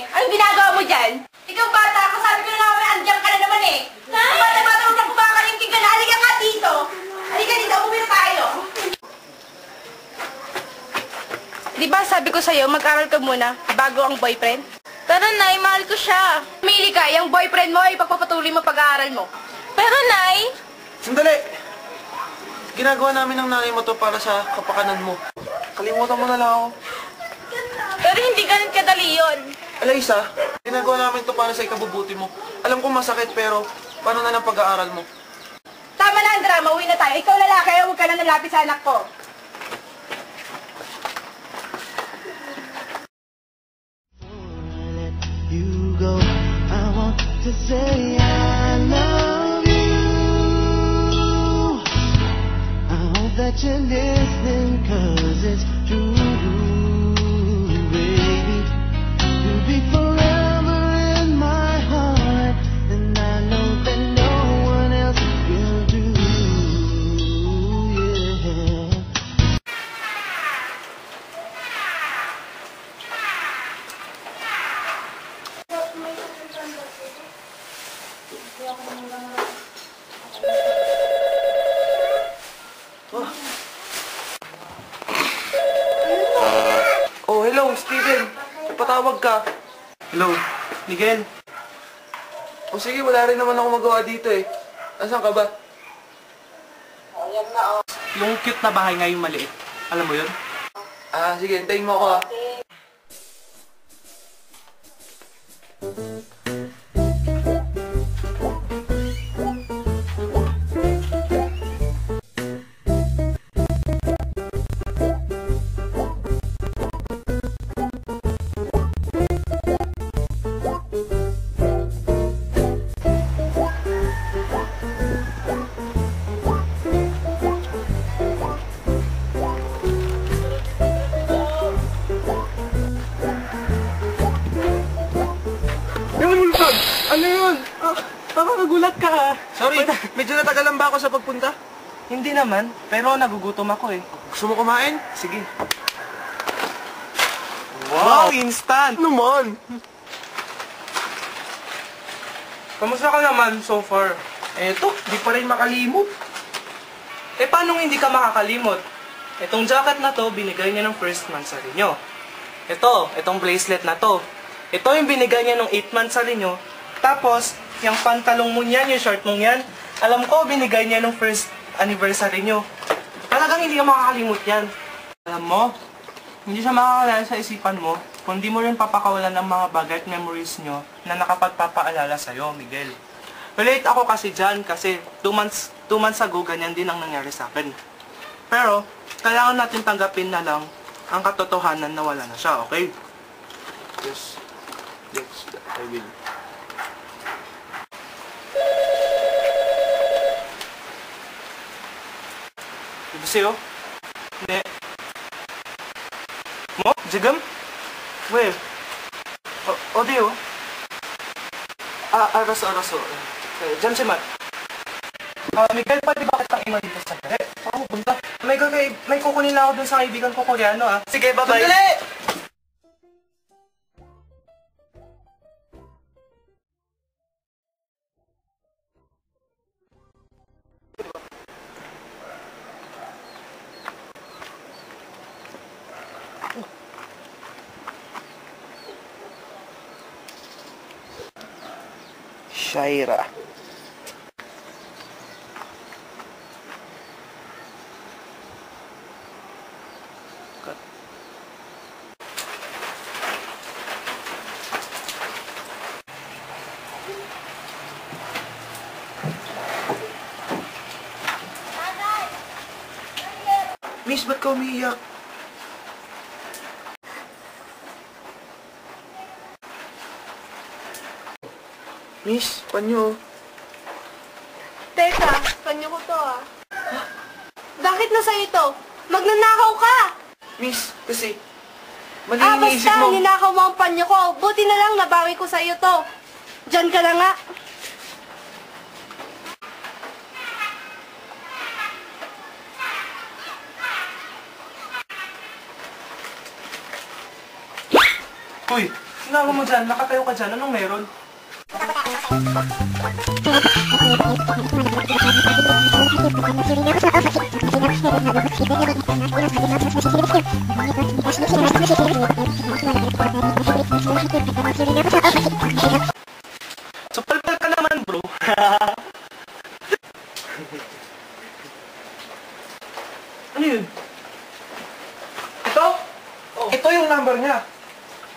Anong ginagawa mo dyan? Ikaw bata, kasabi ko na naman, andiyan ka na naman eh. Bata-bata mo na kumakalimking ka na. Halika nga dito. Halika dito, umuwi na tayo. Di ba sabi ko sa'yo, mag-aral ka muna bago ang boyfriend? Pero Nay, mahal ko siya. Pumili ka, yung boyfriend mo ay pagpapatuloy mo pag-aaral mo. Pero Nay... Sandali! Ginagawa namin ng nanay mo to para sa kapakanan mo. Kalimutan mo na lang ako. Pero hindi ganun kadali yun. Alaysa, ginagawa namin to para sa ikabubuti mo. Alam ko masakit pero paano na lang pag-aaral mo? Tama na ang drama, uwi na tayo. Ikaw lalaki, huwag ka na nalapit sa anak ko. You go, I want to say I love you. I hope that you're listening, 'cause it's true, baby. You'll be forever in my heart, and I know that no one else will do, yeah. Oh, hello, Steven. Patawag ka. Hello, Miguel. Oh, sige, wala rin naman ako magawa dito eh. Nasaan ka ba? Yung cute na bahay ngayong maliit. Alam mo yun? Ah, sige, hintayin mo ako ah. Ano yun? Nakakagulat ka ah. Sorry, medyo natagalan ba ako sa pagpunta? Hindi naman, pero nagugutom ako eh. Gusto mo kumain? Sige. Wow! Instant! Naman! Kamusta ka naman so far? Eto, di pa rin makalimot. Eh, paano hindi ka makakalimot? Etong jacket na to, binigay niya ng first month sa rinyo. Etong bracelet na to. Ito yung binigay niya ng 8 months sa rinyo. Tapos, yung pantalong mo niyan, yung short mo niyan, alam ko, binigay niya ng first anniversary nyo. Talagang hindi ka makakalimot yan. Alam mo, hindi siya makakalala sa isipan mo, kundi mo rin papakawalan ng mga bagay at memories nyo na nakapagpapaalala sa'yo, Miguel. Relate ako kasi dyan, kasi 2 months ago, ganyan din ang nangyari sa akin. Pero, kailangan natin tanggapin na lang ang katotohanan na wala na siya, okay? Yes. Yes, I will. Ibisiyo? Ne. Mo? Jigam? Where? Audio? Araso. Diyan si Matt. Miguel, pwede ba kitang iman dito sa kare? Oo, punta. May kukunin na ako dun sa kaibigan ko Koreano ah. Sige, bye-bye. Sandali! Shaira. Miss, ba't ka umiiyak? Miss, panyo. Teka, panyo ko to ah. Bakit nasa ito? Magnanakaw ka! Miss, kasi mali yung iniisip Basta, mo. ninakaw mo ang panyo ko. Buti na lang nabawi ko sa iyo to. Diyan ka na nga. Uy, Tingnan mo dyan, nakatayo ka dyan. Anong meron? So, palpal ka naman, bro. Ano yun? Ito? Ito yung number niya.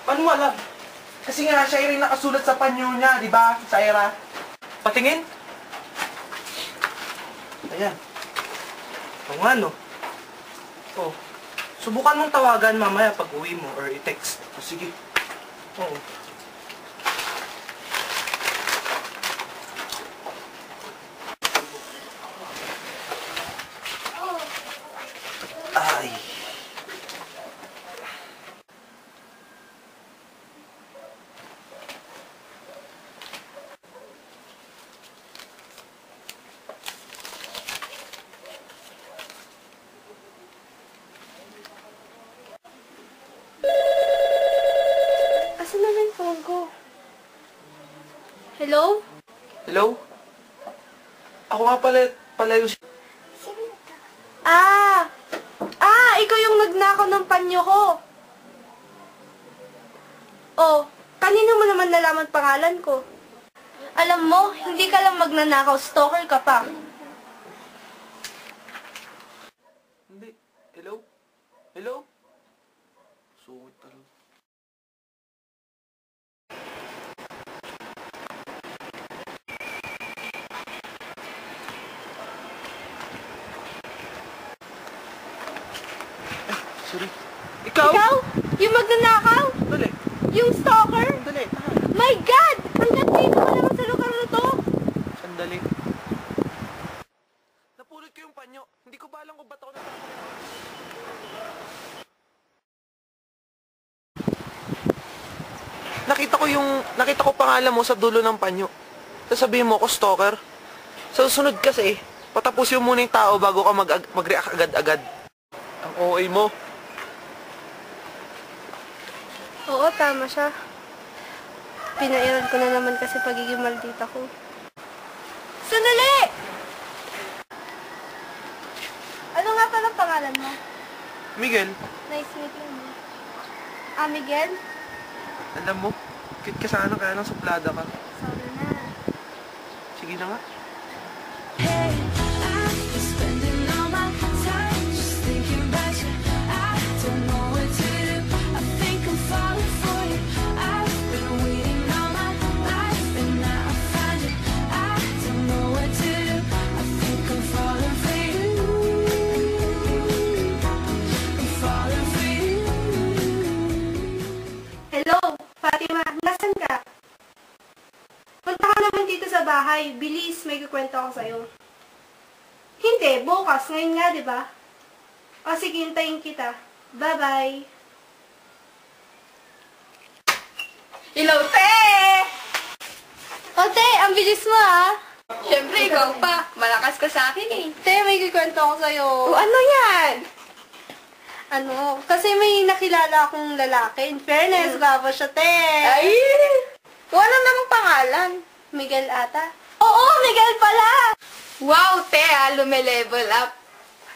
Paano mo alam? Kasi nga, siya rin nakasulat sa panyo niya, di ba, Saira? Patingin? Ayan. Oo nga, no? Oh. Subukan mong tawagan mamaya pag uwi mo or i-text. O, sige. Oo. Ay. Asan na yung phone ko? Hello? Hello? Ako nga pala yung... Ah! Ikaw yung nagnakaw ng panyo ko. Oh, kanino mo naman nalaman pangalan ko? Alam mo, hindi ka lang magnanakaw, stalker ka pa. Hindi. Hello? Hello? Sungit talaga. Sorry. Ikaw? Ikaw? Yung magnanakaw? Dali. Yung stalker? Dali. My God! Hanggang dito ka naman sa lugar na to? Sandali. Napulot ko yung panyo. Hindi ko ba alam kung ba't ako Nakita ko pangalan mo sa dulo ng panyo. Sasabihin mo ako stalker. Sa susunod kasi, patapusin mo muna yung tao bago ka mag-react agad-agad. Ang OA mo. Oo, tama siya. Pinairal ko na naman kasi pagiging maldita ko. Sandali! Ano nga palang pangalan mo? Miguel, Nice meeting you. Ah, Miguel? alam mo, cute ka sana kaya lang suplada ka. Sorry na. Sige na nga. Spending all my time just thinking about you. I don't know what to do. I think I'm falling for you. I've been waiting all my life and now I find you. I don't know what to do. I think I'm falling for you. I'm falling for you. Hello, Fatima. Nasaan ka? Punta ka naman dito sa bahay. Bilis, may kukwento ako sa'yo. Hindi, bukas. Ngayon nga, di ba? O sige, hintayin kita. Bye-bye. Hello, te! O, te, ang bilis mo, ah. Siyempre, ikaw pa. Malakas ka sa akin eh. Te, may kukwento ako sa'yo. O ano yan? Ano, kasi may nakilala akong lalaki. In fairness, gwapo siya, te. Ay! Wala namang pangalan. Miguel ata. Oo, Miguel pala! Wow, te lume-level up.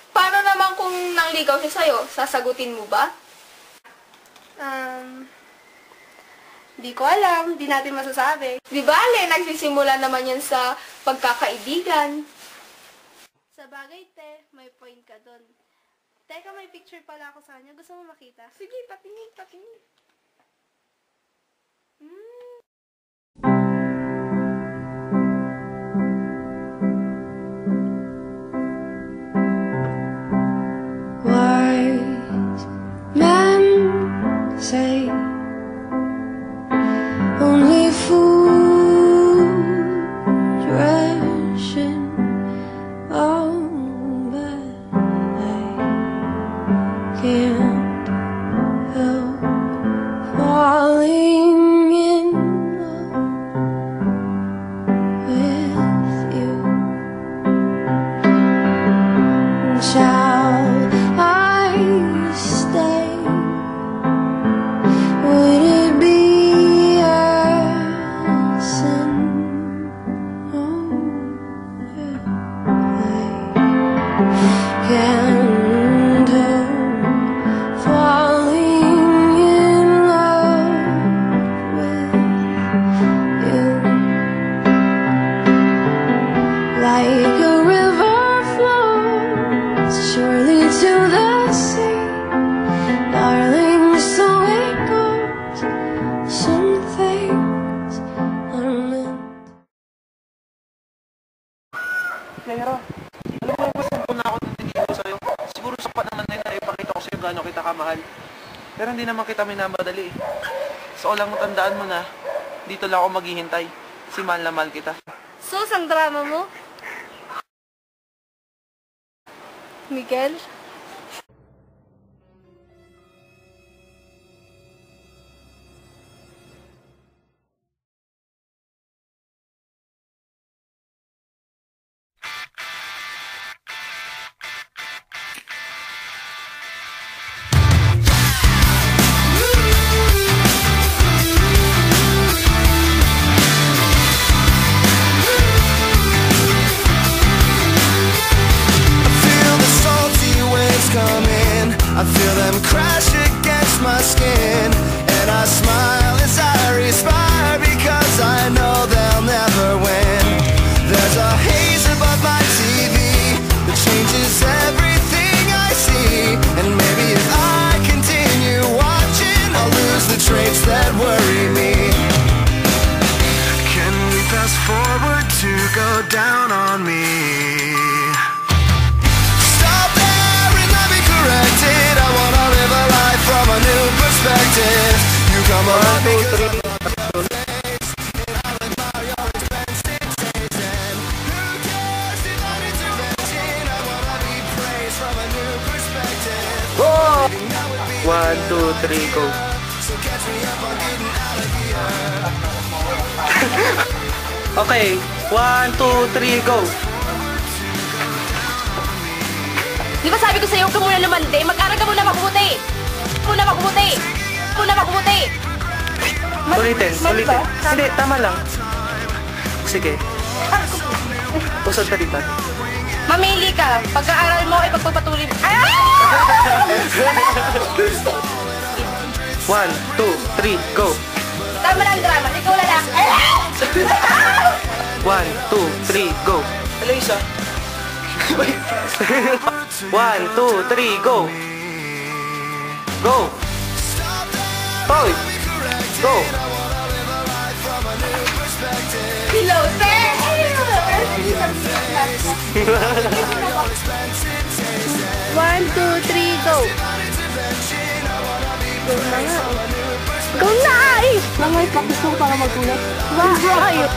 Paano naman kung nangligaw siya sa'yo? Sasagutin mo ba? Di ko alam. Di natin masasabi. Di bale, nagsisimula naman yan sa pagkakaibigan. Sa bagay, te, may point ka dun. Teka, may picture pala ako sa kanya. Gusto mo makita? Sige, patingin, patingin. Wise men say only fools ration. Oh, but I can't help falling in kita minamadali. So, lang matandaan mo na, dito lang ako maghihintay. Si mahal na mahal kita. Sus, ang drama mo. Miguel? Feel the salty waves come in. I feel them crash against my skin. And I smile as I respire because I know they'll never win. There's a haze above my TV that changes everything I see. And maybe if I continue watching, I'll lose the traits that worry me. Can we fast forward to go down on me? Stop there and let me correct it. I wanna live a life from a new perspective. You come around because I love your face, and I'll admire your expensive taste. And who cares if I'm intervention? I wanna be praised from a new perspective. That would be 1, 2, 3, go. so catch me up on getting out of here. Okay, 1, 2, 3, go! Di ba sabi ko sa'yo, huwag ka muna lumande? Mag-aral ka muna mabuti! Muna mabuti! Muna mabuti! Ulitin, ulitin. Hindi, tama lang. Sige. Usad ka diba? Mamili ka. Pagka-aral mo ay pagpapatuloy mo. 1, 2, 3, go! Tama na ang drama. Ikaw na lang. 1, 2, 3, go! Alaysa, 1, 2, 3, go! Go! Hoy! Go! Hello, sir! 1, 2, 3, go! Go na nga. Go na eh! Mamay, practice mo para magulat. Right!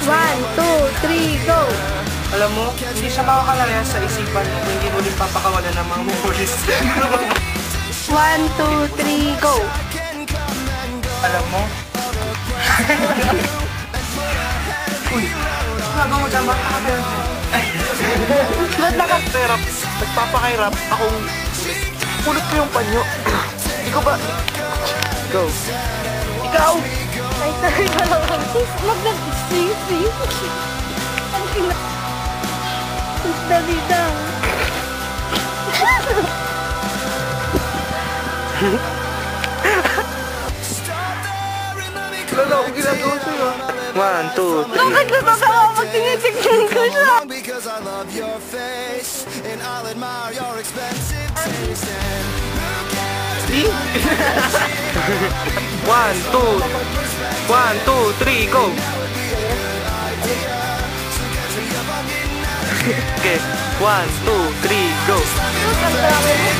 1, 2, 3, go! Alam mo, hindi siya makakalaya sa isipan mo kung hindi mo rin papakawalan ng mga memories. 1, 2, 3, go! Alam mo? Uy, bago mo dyan, makakabel. Ba't nagpapahirap, nagpapakahirap akong pulot ko yung panyo. Ikaw ba? Go. Ikaw! Ay, sorry na lang. Mag-sing. Ang kina... Dali lang. Lalo akong ginagawa sa'yo. 1, 2, 3. Bakit natatawa pag tinitignan ko siya? Because I love your face, and I'll admire your expensive taste. And who cares? 1, 2, 3, go! Okay, 1, 2, 3, go! Ang dami mo.